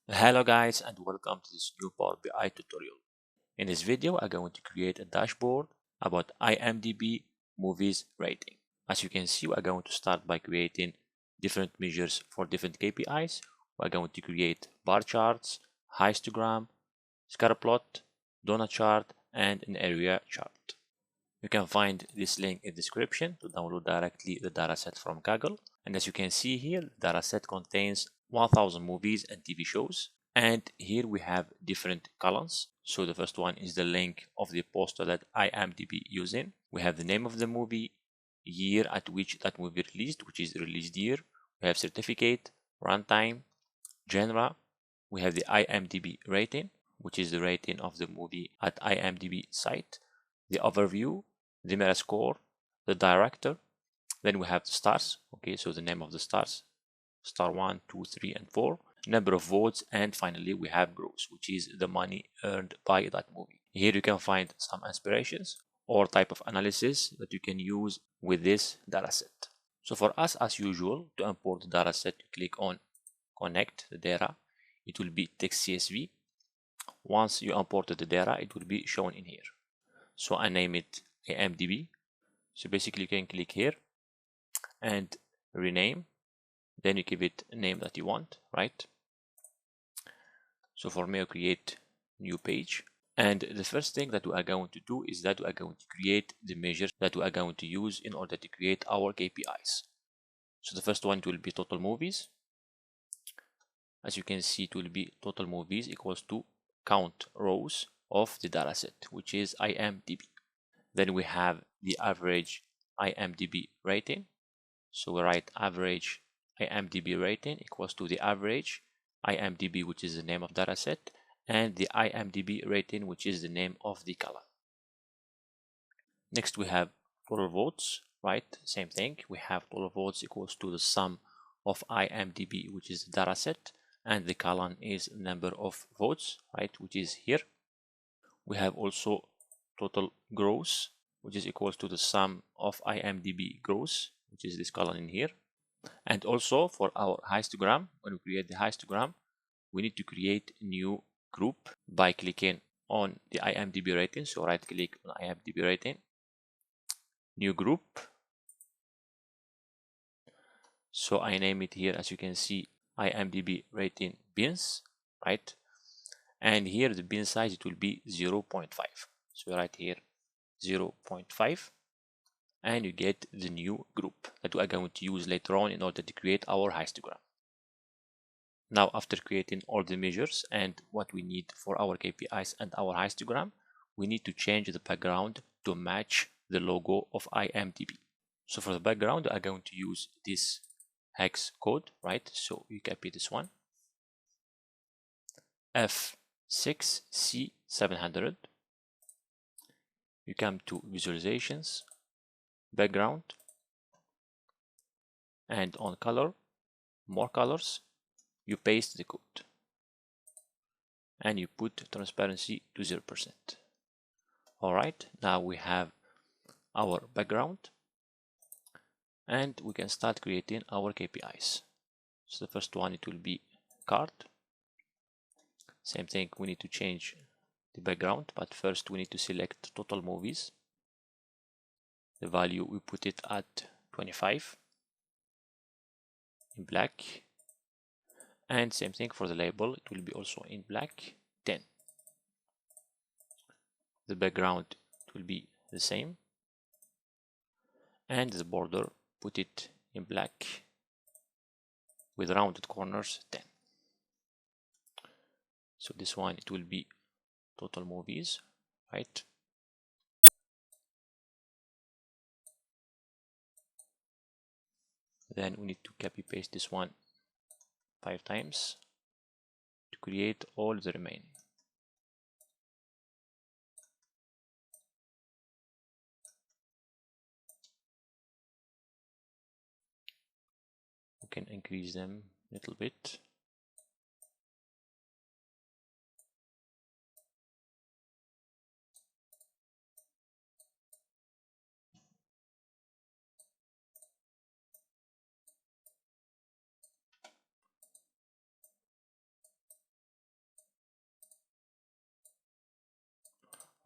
Hello guys, and welcome to this new Power BI tutorial. In this video, I'm going to create a dashboard about IMDb movies rating. As you can see, we're going to start by creating different measures for different KPIs. We're going to create bar charts, histogram, scatter plot, donut chart, and an area chart. You can find this link in the description to download directly the dataset from Kaggle. And as you can see here, the dataset contains 1000 movies and TV shows. And here we have different columns. So the first one is the link of the poster that IMDb using. We have the name of the movie, year at which that movie released, which is released year. We have certificate, runtime, genre. We have the IMDb rating, which is the rating of the movie at IMDb site, the overview, the meta score, the director. Then we have the stars. Okay, so the name of the stars, star 1, 2, 3, and 4, number of votes, and finally we have gross, which is the money earned by that movie. Here you can find some inspirations or type of analysis that you can use with this dataset. So for us, as usual, to import the dataset, you click on connect the data. It will be text CSV. Once you imported the data, it will be shown in here. So I name it IMDb. So basically you can click here and rename. Then you give it a name that you want, right? So for me, I'll create new page. And the first thing that we are going to do is that we are going to create the measures that we are going to use in order to create our KPIs. So the first one will be total movies. As you can see, it will be total movies equals to count rows of the dataset, which is IMDb. Then we have the average IMDb rating. So we write average IMDb rating equals to the average IMDb, which is the name of dataset, and the IMDb rating, which is the name of the column. Next we have total votes, right? Same thing. We have total votes equals to the sum of IMDb, which is the dataset, and the column is number of votes, right? Which is here. We have also total gross, which is equals to the sum of IMDb gross, which is this column in here. And also for our histogram, when we create the histogram, we need to create a new group by clicking on the IMDb rating. So right click on IMDb rating, new group. So I name it here, as you can see, IMDb rating bins, right? And here the bin size, it will be 0.5. So right here 0.5, and you get the new group that we are going to use later on in order to create our histogram. Now, after creating all the measures and what we need for our KPIs and our histogram, we need to change the background to match the logo of IMDb. So for the background, I'm going to use this hex code, right? So you copy this one, F6C700. You come to visualizations, background, and on color, more colors, you paste the code and you put transparency to 0%. All right, now we have our background and we can start creating our KPIs. So the first one, it will be card. Same thing, we need to change the background, but first we need to select total movies. The value, we put it at 25 in black. And same thing for the label, it will be also in black, 10. The background, it will be the same. And the border, put it in black with rounded corners, 10. So this one, it will be total movies, right? Then we need to copy paste this one 5 times to create all the remaining. We can increase them a little bit.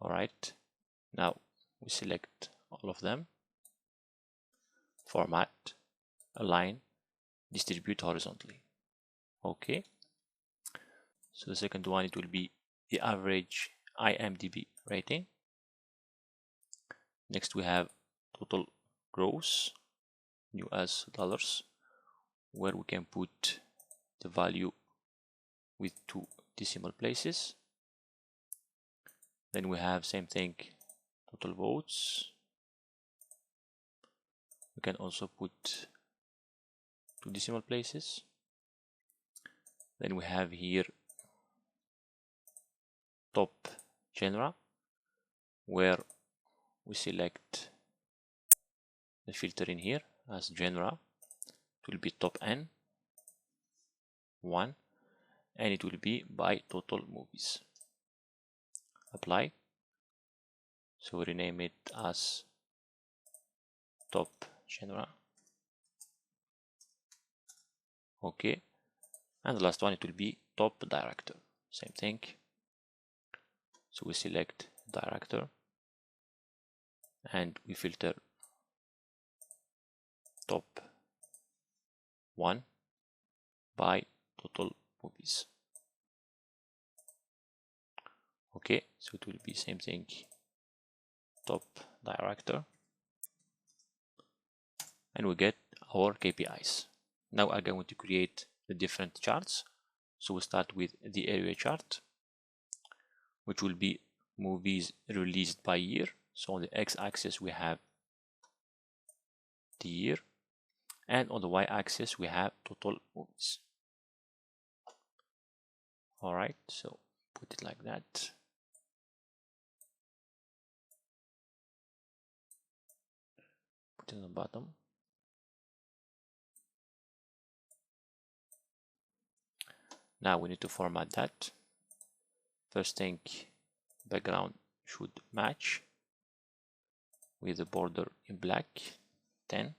All right, now we select all of them, format, align, distribute horizontally. Okay, so the second one, it will be the average IMDb rating. Next we have total gross US dollars, where we can put the value with 2 decimal places. Then we have same thing, total votes. We can also put 2 decimal places. Then we have here top genre, where we select the filter in here as genre. It will be top N 1, and it will be by total movies. Apply. So we rename it as top genre. Okay, and the last one, it will be top director. Same thing. So we select director and we filter top 1 by total movies. Okay, so it will be same thing, top director, and we get our KPIs. Now I'm going to create the different charts. So we start with the area chart, which will be movies released by year. So on the x-axis we have the year, and on the y-axis we have total movies. All right, so put it like that. Put it on the bottom. Now we need to format that. First thing, background should match with the border in black, 10.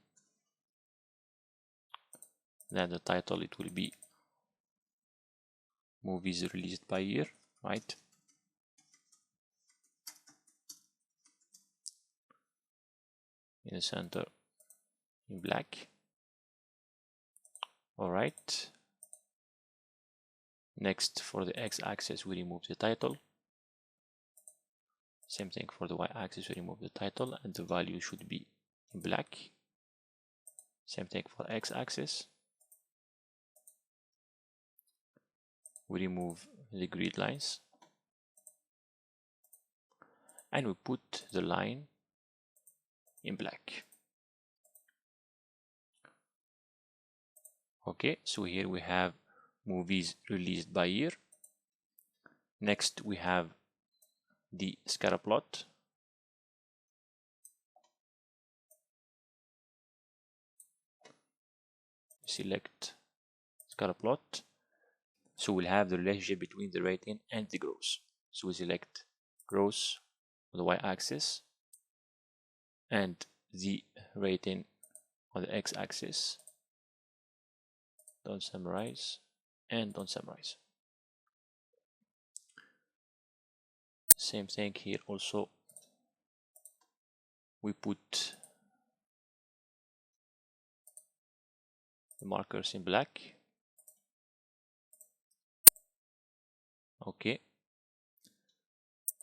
Then the title, it will be movies released by year, right? In the center in black. All right. Next, for the x-axis, we remove the title. Same thing for the y-axis, we remove the title, and the value should be in black. Same thing for x-axis. We remove the grid lines, and we put the line in black. Okay, so here we have movies released by year. Next, we have the scatter plot. Select scatter plot. So we'll have the relationship between the rating and the gross. So we select gross on the y-axis and the rating on the x-axis. Don't summarize and don't summarize. Same thing here also. We put the markers in black. Okay.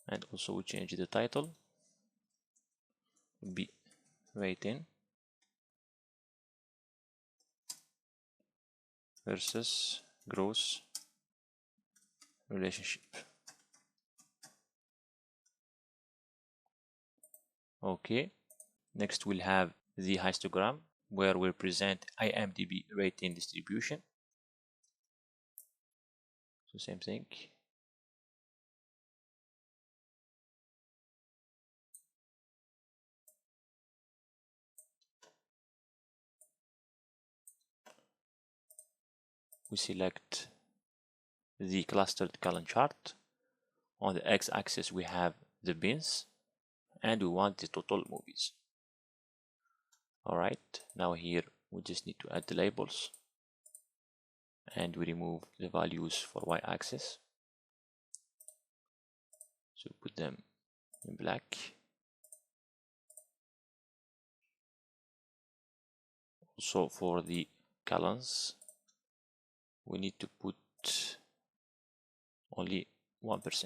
And also we change the title. Be rating versus gross relationship. Okay. Next we'll have the histogram, where we'll present IMDb rating distribution. So same thing. We select the clustered column chart. On the x-axis we have the bins, and we want the total movies. Alright, now here we just need to add the labels, and we remove the values for y-axis. So put them in black. Also for the columns, we need to put only 1%.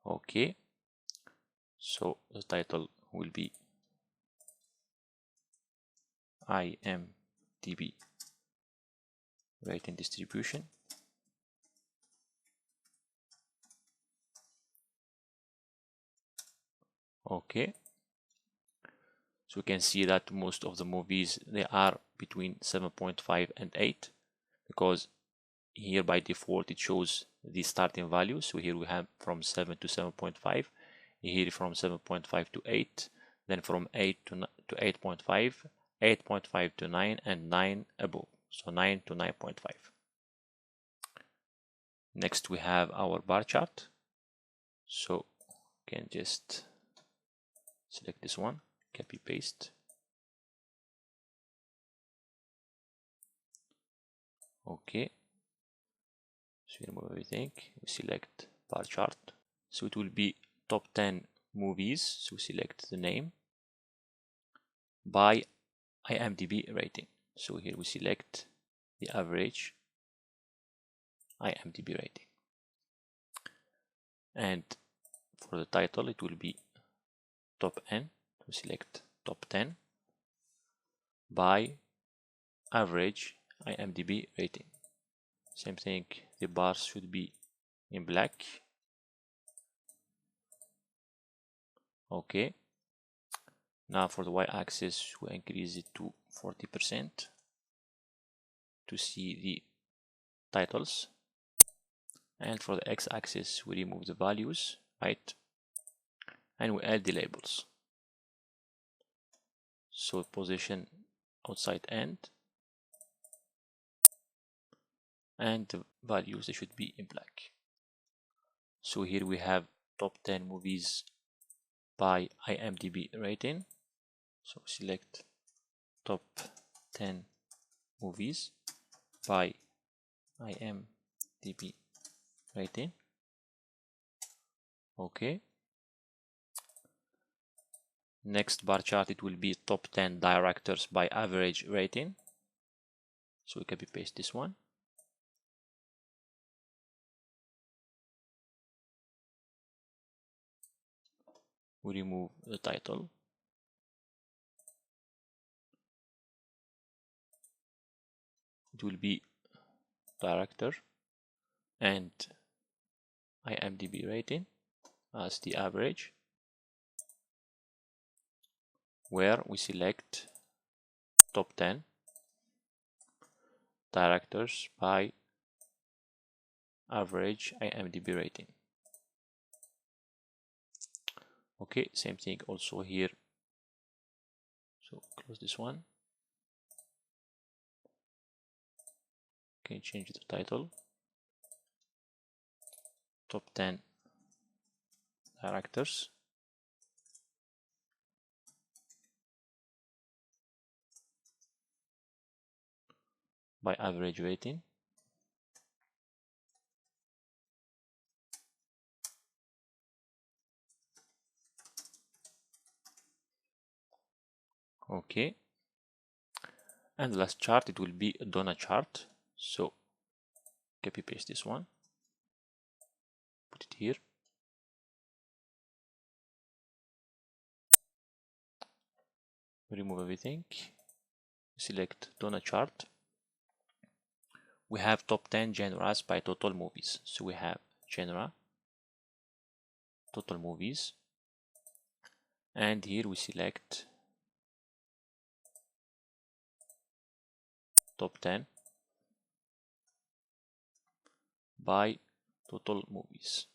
Okay, so the title will be IMDb rating distribution. Okay, so we can see that most of the movies, they are between 7.5 and 8, because here by default it shows the starting value. So here we have from 7 to 7.5, here from 7.5 to 8, then from 8 to 8.5, 8.5 to 9, and 9 above, so 9 to 9.5. Next we have our bar chart, so you can just select this one, copy paste. Okay, so we remove everything, we select bar chart, so it will be top 10 movies. So select the name by IMDb rating. So here we select the average IMDb rating, and for the title it will be top N. We select top 10 by average IMDb rating. Same thing, the bars should be in black. Okay, now for the y-axis we increase it to 40% to see the titles, and for the x-axis we remove the values, right, and we add the labels. So position outside end, and the values, they should be in black. So here we have top 10 movies by IMDb rating. So select top 10 movies by IMDb rating. Okay, next bar chart, it will be top 10 directors by average rating. So we copy paste this one. We remove the title. It will be director and IMDb rating as the average, where we select top 10 directors by average IMDb rating. Okay, same thing also here. So close this one. Okay, change the title. Top 10 directors by average rating. Okay, and the last chart, it will be a donut chart. So copy paste this one, put it here. Remove everything, select donut chart. We have top 10 genres by total movies. So we have genre, total movies, and here we select top 10 by total movies.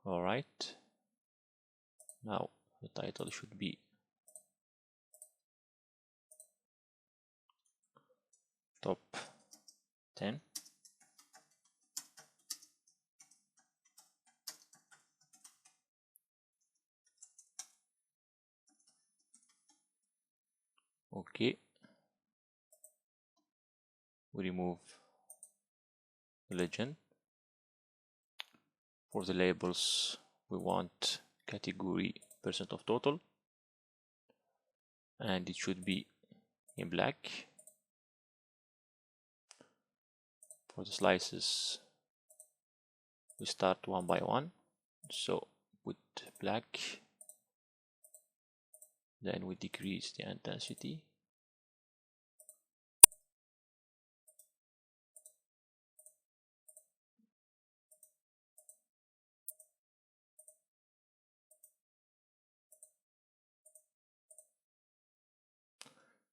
All right, now the title should be top 10 okay, we remove the legend. For the labels, we want category percent of total, and it should be in black. For the slices, we start one by one, so put black, then we decrease the intensity.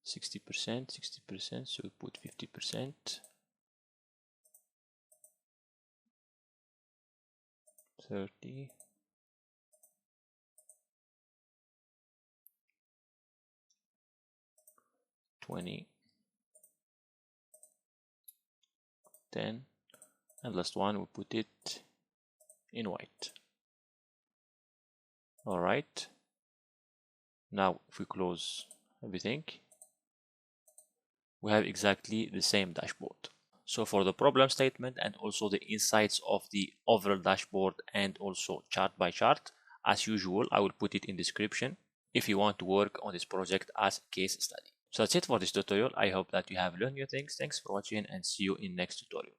Sixty percent, so we put 50%, 30, 20, 10, and last one we put it in white. Alright, now if we close everything, we have exactly the same dashboard. So for the problem statement and also the insights of the overall dashboard and also chart by chart, as usual, I will put it in description if you want to work on this project as a case study. So that's it for this tutorial. I hope that you have learned new things. Thanks for watching and see you in next tutorial.